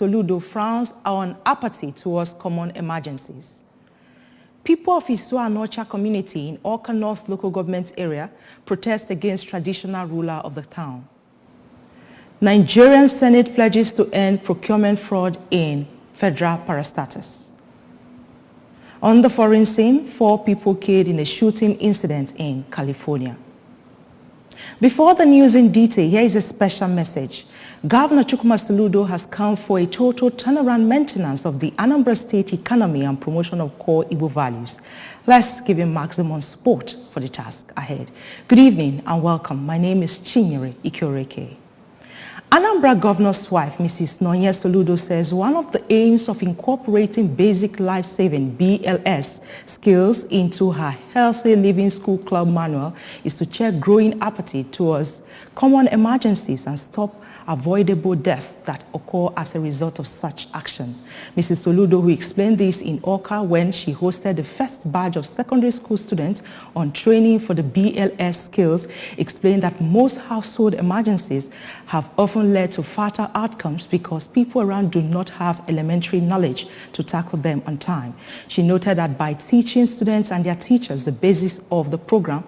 Soludo frowns on apathy towards common emergencies. People of Isua Anocha community in Awka North local government area protest against traditional ruler of the town. Nigerian Senate pledges to end procurement fraud in federal parastatus. On the foreign scene, 4 people killed in a shooting incident in California. Before the news in detail, here is a special message. Governor Chukwuma Soludo has called for a total turnaround maintenance of the Anambra State economy and promotion of core Igbo values. Let's give him maximum support for the task ahead. Good evening and welcome. My name is Chinyere Ikioreke. Anambra Governor's wife, Mrs. Nonye Soludo, says one of the aims of incorporating basic life-saving BLS skills into her Healthy Living School Club manual is to check growing apathy towards common emergencies and stop avoidable deaths that occur as a result of such action. Mrs. Soludo, who explained this in Awka when she hosted the first batch of secondary school students on training for the BLS skills, explained that most household emergencies have often led to fatal outcomes because people around do not have elementary knowledge to tackle them on time. She noted that by teaching students and their teachers the basis of the program,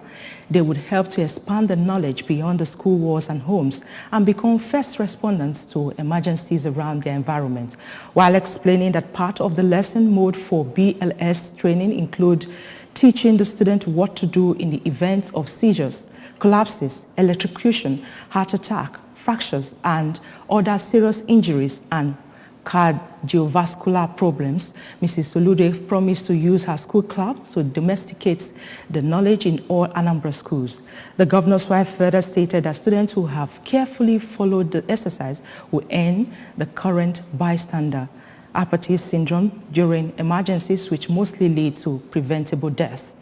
they would help to expand the knowledge beyond the school walls and homes and become first respondents to emergencies around their environment. While explaining that part of the lesson mode for BLS training include teaching the student what to do in the event of seizures, collapses, electrocution, heart attack, fractures, and other serious injuries and cardiovascular problems, Mrs. Soludo promised to use her school club to domesticate the knowledge in all Anambra schools. The governor's wife further stated that students who have carefully followed the exercise will end the current bystander apathy syndrome during emergencies, which mostly lead to preventable death.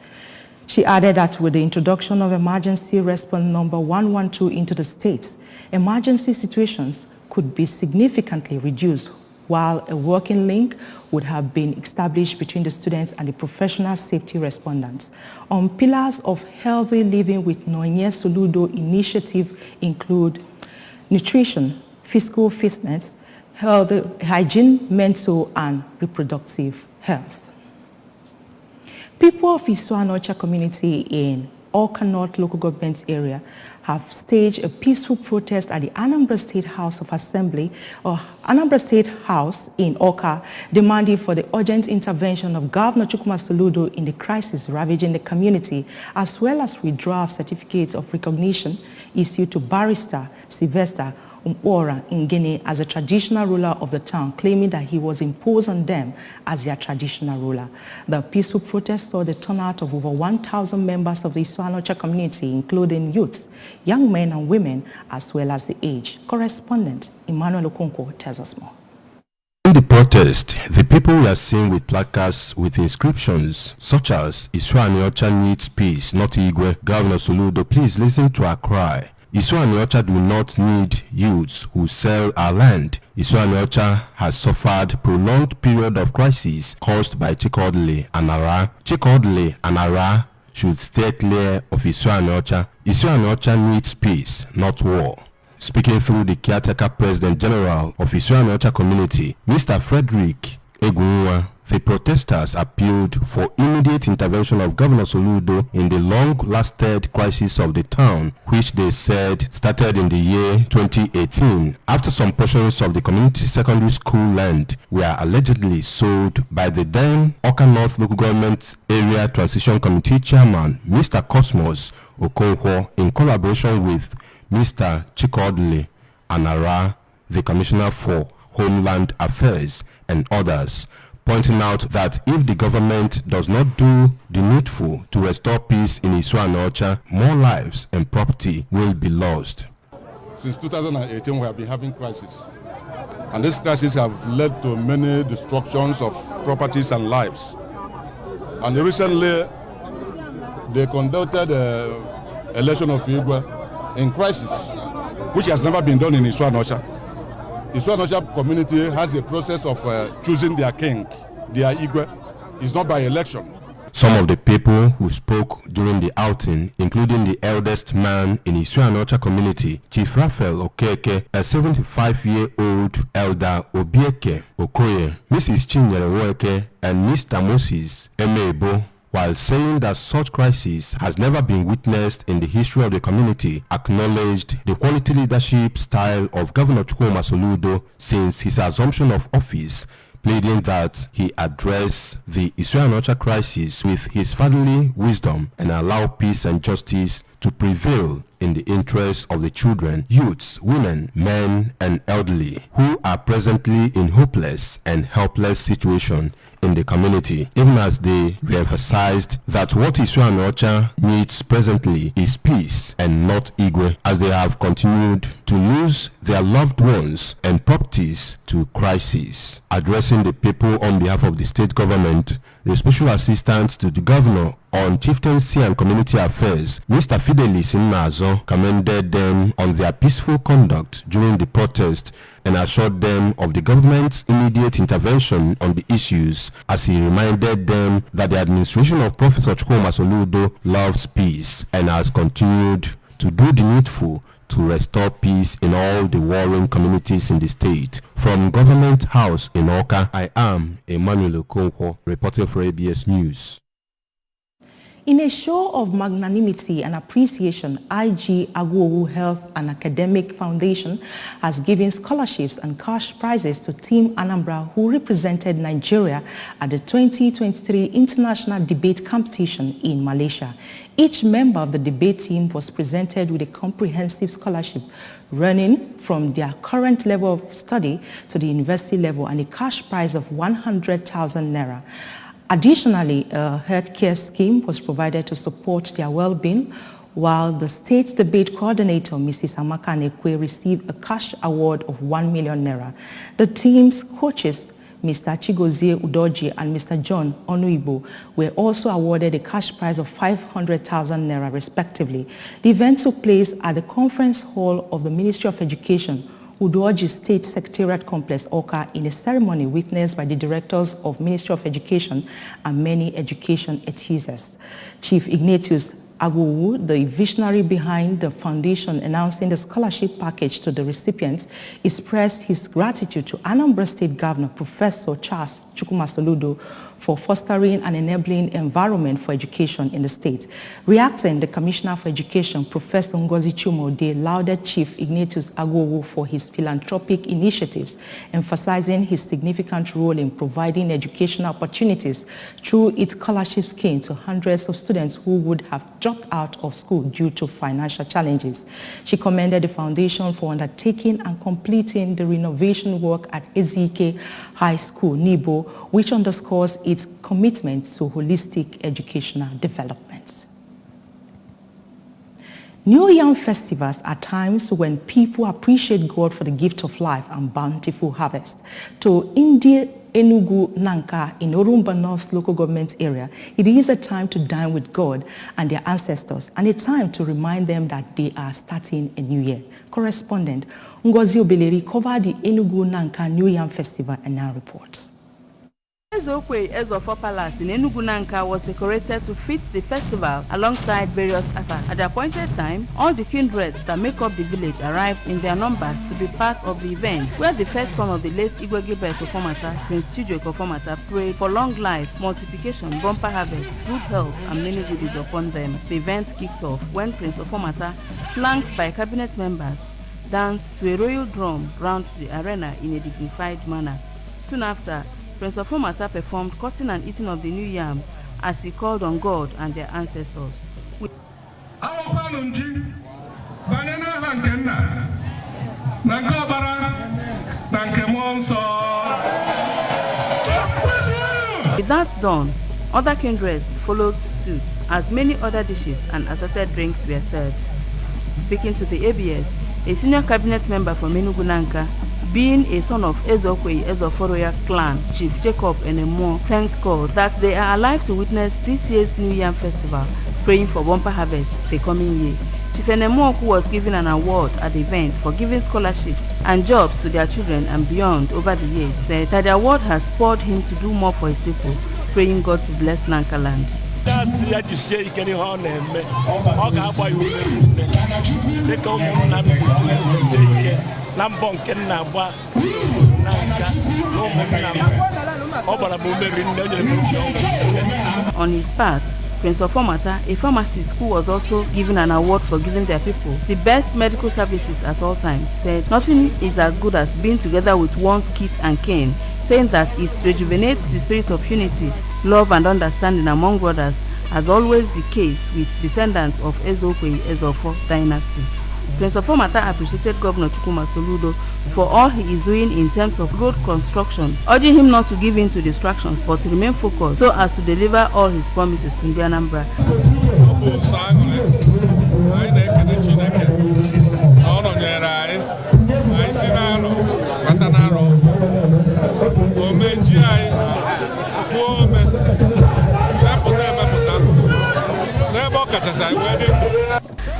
She added that with the introduction of emergency response number 112 into the state, emergency situations could be significantly reduced, while a working link would have been established between the students and the professional safety respondents. On pillars of healthy living with Nonye Soludo initiative include nutrition, physical fitness, healthy hygiene, mental and reproductive health. People of Isua Anocha community in Awka North local government area have staged a peaceful protest at the Anambra State House of Assembly or Anambra State House in Awka, demanding for the urgent intervention of Governor Chukwuma Soludo in the crisis ravaging the community, as well as withdrawal of certificates of recognition issued to Barrister Sylvester Umora in Guinea as a traditional ruler of the town, claiming that he was imposed on them as their traditional ruler. The peaceful protest saw the turnout of over 1,000 members of the Isua Anocha community, including youths, young men and women, as well as the aged. Correspondent Emmanuel Okonkwo tells us more. In the protest, the people were seen with placards with inscriptions such as Isua Anocha needs peace, not Igwe. Governor Soludo, please listen to our cry. Isua Anocha do not need youths who sell our land. Isua Anocha has suffered prolonged period of crisis caused by Chikodle and Ara. Chikodle and Ara should stay clear of Isua Anocha. Isua Anocha needs peace, not war. Speaking through the caretaker President General of Isua Anocha community, Mr. Frederick Egunwa, the protesters appealed for immediate intervention of Governor Soludo in the long-lasted crisis of the town, which they said started in the year 2018 after some portions of the community secondary school land were allegedly sold by the then Awka North Local Government Area Transition Committee Chairman, Mr. Cosmos Okonkwo, in collaboration with Mr. Chikodle Anara, the Commissioner for Homeland Affairs, and others, pointing out that if the government does not do the needful to restore peace in Isua Anocha, more lives and property will be lost. Since 2018, we have been having crisis. And this crisis have led to many destructions of properties and lives. And recently, they conducted the election of Igwe in crisis, which has never been done in Isua Anocha. The Isua Anocha community has a process of choosing their king, their Igwe. It's not by election. Some of the people who spoke during the outing, including the eldest man in Isuanocha community, Chief Raphael Okeke, a 75-year-old elder Obieke Okoye, Mrs. Chinyere Woeke, and Mr. Moses Emebo, while saying that such crisis has never been witnessed in the history of the community, acknowledged the quality leadership style of Governor Chukwuma Soludo since his assumption of office, pleading that he address the Isuanocha crisis with his fatherly wisdom and allow peace and justice to prevail in the interests of the children, youths, women, men, and elderly who are presently in hopeless and helpless situation in the community, even as they re-emphasized that what Isuanocha needs presently is peace and not Igwe, as they have continued to lose their loved ones and properties to crisis. Addressing the people on behalf of the state government, the Special Assistant to the Governor on Chieftaincy and Community Affairs, Mr. Fidelis Nnazo, commended them on their peaceful conduct during the protest and assured them of the government's immediate intervention on the issues, as he reminded them that the administration of Professor Chukwuma Soludo loves peace and has continued to do the needful to restore peace in all the warring communities in the state. From Government House in Awka, I am Emmanuel Okonkwo, reporting for ABS News. In a show of magnanimity and appreciation, IG Agwowu Health and Academic Foundation has given scholarships and cash prizes to Team Anambra, who represented Nigeria at the 2023 International Debate Competition in Malaysia. Each member of the debate team was presented with a comprehensive scholarship running from their current level of study to the university level and a cash prize of 100,000 naira. Additionally, a healthcare scheme was provided to support their well-being, while the state debate coordinator, Mrs. Amaka Nekwe, received a cash award of 1 million naira. The team's coaches, Mr. Chigozie Udoji and Mr. John Onuibo, were also awarded a cash prize of 500,000 naira respectively. The event took place at the conference hall of the Ministry of Education, Udoji State Secretariat Complex, Awka, in a ceremony witnessed by the directors of Ministry of Education and many education enthusiasts. Chief Ignatius Agwowu, the visionary behind the foundation announcing the scholarship package to the recipients, expressed his gratitude to Anambra State Governor Professor Charles Chukwuma Soludo for fostering an enabling environment for education in the state. Reacting, the Commissioner for Education, Professor Ngozi Chumode, lauded Chief Ignatius Agwowu for his philanthropic initiatives, emphasizing his significant role in providing educational opportunities through its scholarship scheme to hundreds of students who would have dropped out of school due to financial challenges. She commended the foundation for undertaking and completing the renovation work at Ezike High School, Nibo, which underscores its commitment to holistic educational development. New Yam festivals are times when people appreciate God for the gift of life and bountiful harvest. To India Enugu Nanka in Orumba North local government area, it is a time to dine with God and their ancestors, and a time to remind them that they are starting a new year. Correspondent Ngozi Obeleri covered the Enugu Nanka New Yam Festival and now reports. Ezokwe Ezofo Palace in Enugu Nanka was decorated to fit the festival alongside various artifacts. At the appointed time, all the kindreds that make up the village arrived in their numbers to be part of the event, where the first son of the late Igwe Gilbert Okomata, Prince Chijioke Okomata, prayed for long life, multiplication, bumper harvest, good health, and many goodies upon them. The event kicked off when Prince Okomata, flanked by cabinet members, danced to a royal drum round the arena in a dignified manner. Soon after, Prince Okomata performed cutting and eating of the new yam as he called on God and their ancestors. With that done, other kindreds followed suit as many other dishes and assorted drinks were served. Speaking to the ABS, a senior cabinet member from Enugu Nanka, being a son of Ezokwe Ezoforoya clan, Chief Jacob Enemo thanked God that they are alive to witness this year's New Yam Festival, praying for bumper harvest the coming year. Chief Enemo, who was given an award at the event for giving scholarships and jobs to their children and beyond over the years, said that the award has spurred him to do more for his people, praying God to bless Nanka land. On his part, Prince Ofomata, a pharmacist who was also given an award for giving their people the best medical services at all times, said nothing is as good as being together with one's kit and cane, saying that it rejuvenates the spirit of unity, love and understanding among brothers, as always the case with descendants of Ezokwe Ezofo dynasty. Prince Ofomata appreciated Governor Chukwuma Soludo for all he is doing in terms of road construction, urging him not to give in to distractions but to remain focused so as to deliver all his promises to Anambra.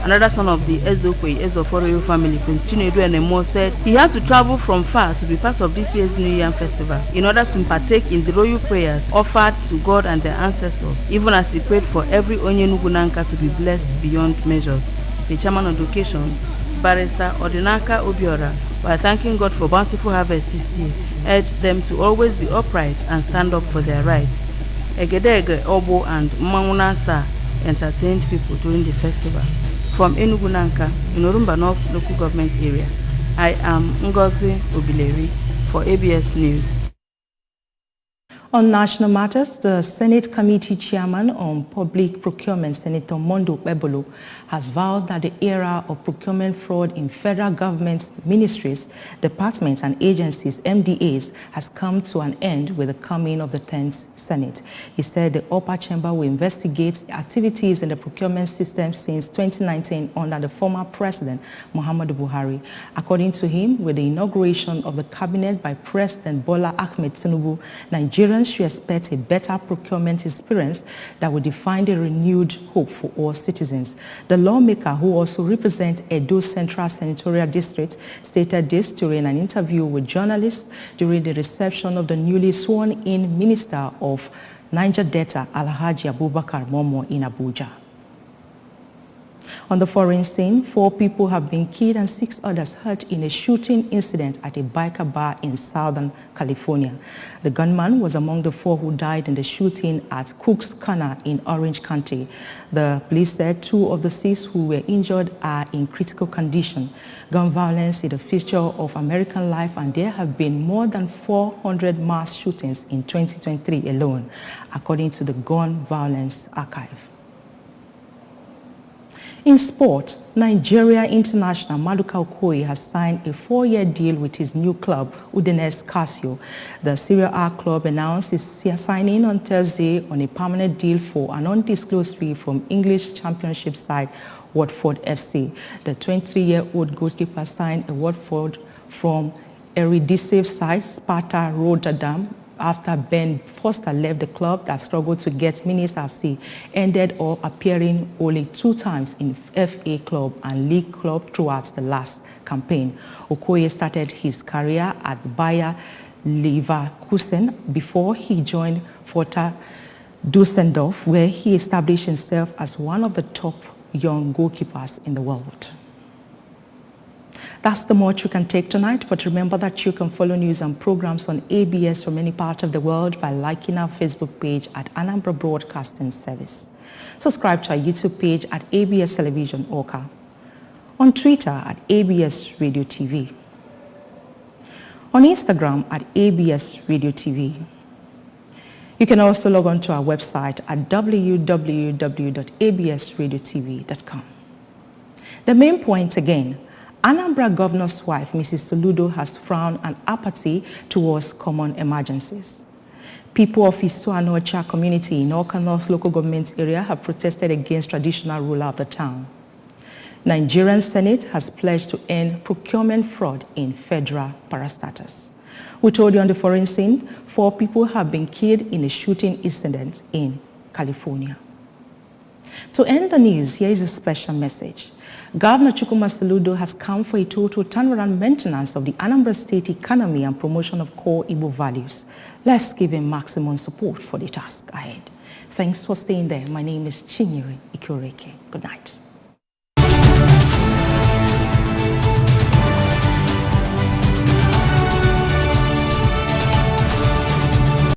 Another son of the Ezokwe Ezofo family, Prince Chinedu Enemo, said he had to travel from far to be part of this year's New Yam Festival in order to partake in the royal prayers offered to God and their ancestors, even as he prayed for every Onyenugu Nanka to be blessed beyond measures. The chairman of the occasion, Barrister Odinaka Obiora, while thanking God for bountiful harvest this year, urged them to always be upright and stand up for their rights. Egedege Obo and Mmangunasa entertained people during the festival. From Enugu Nanka, in Orumba North Local Government Area, I am Ngozi Obileri for ABS News. On national matters, the Senate Committee Chairman on Public Procurement, Senator Mondo Bebolo, has vowed that the era of procurement fraud in federal government ministries, departments and agencies, MDAs, has come to an end with the coming of the 10th Senate. He said the upper chamber will investigate activities in the procurement system since 2019 under the former President Muhammadu Buhari. According to him, with the inauguration of the cabinet by President Bola Ahmed Tinubu, Nigerians should expect a better procurement experience that will define a renewed hope for all citizens. The lawmaker, who also represents Edo Central Senatorial District, stated this during an interview with journalists during the reception of the newly sworn-in Minister of Niger Delta, Alhaji Abubakar Momo, in Abuja. On the foreign scene, 4 people have been killed and 6 others hurt in a shooting incident at a biker bar in Southern California. The gunman was among the 4 who died in the shooting at Cook's Corner in Orange County. The police said 2 of the 6 who were injured are in critical condition. Gun violence is a feature of American life, and there have been more than 400 mass shootings in 2023 alone, according to the Gun Violence Archive. In sport, Nigeria international Maduka Okoye has signed a 4-year deal with his new club, Udinese Calcio. The Serie A club announced its signing on Thursday on a permanent deal for an undisclosed fee from English Championship side Watford FC. The 23-year-old goalkeeper signed a Watford from Eredivisie side Sparta Rotterdam after Ben Foster left the club that struggled to get minutes as he ended up appearing only 2 times in FA club and league club throughout the last campaign. Okoye started his career at Bayer Leverkusen before he joined Fortuna Düsseldorf, where he established himself as one of the top young goalkeepers in the world. That's the much you can take tonight, but remember that you can follow news and programs on ABS from any part of the world by liking our Facebook page at Anambra Broadcasting Service. Subscribe to our YouTube page at ABS Television Oka, on Twitter at ABS Radio TV, on Instagram at ABS Radio TV. You can also log on to our website at www.absradiotv.com. The main point again: Anambra Governor's wife, Mrs. Soludo, has frowned an apathy towards common emergencies. People of Isuanocha community in Awka North Local Government Area have protested against traditional ruler of the town. Nigerian Senate has pledged to end procurement fraud in federal parastatals. We told you on the foreign scene, 4 people have been killed in a shooting incident in California. To end the news, here is a special message. Governor Chukwuma Soludo has come for a total turnaround maintenance of the Anambra State economy and promotion of core Igbo values. Let's give him maximum support for the task ahead. Thanks for staying there. My name is Chinyere Ikoreke. Good night.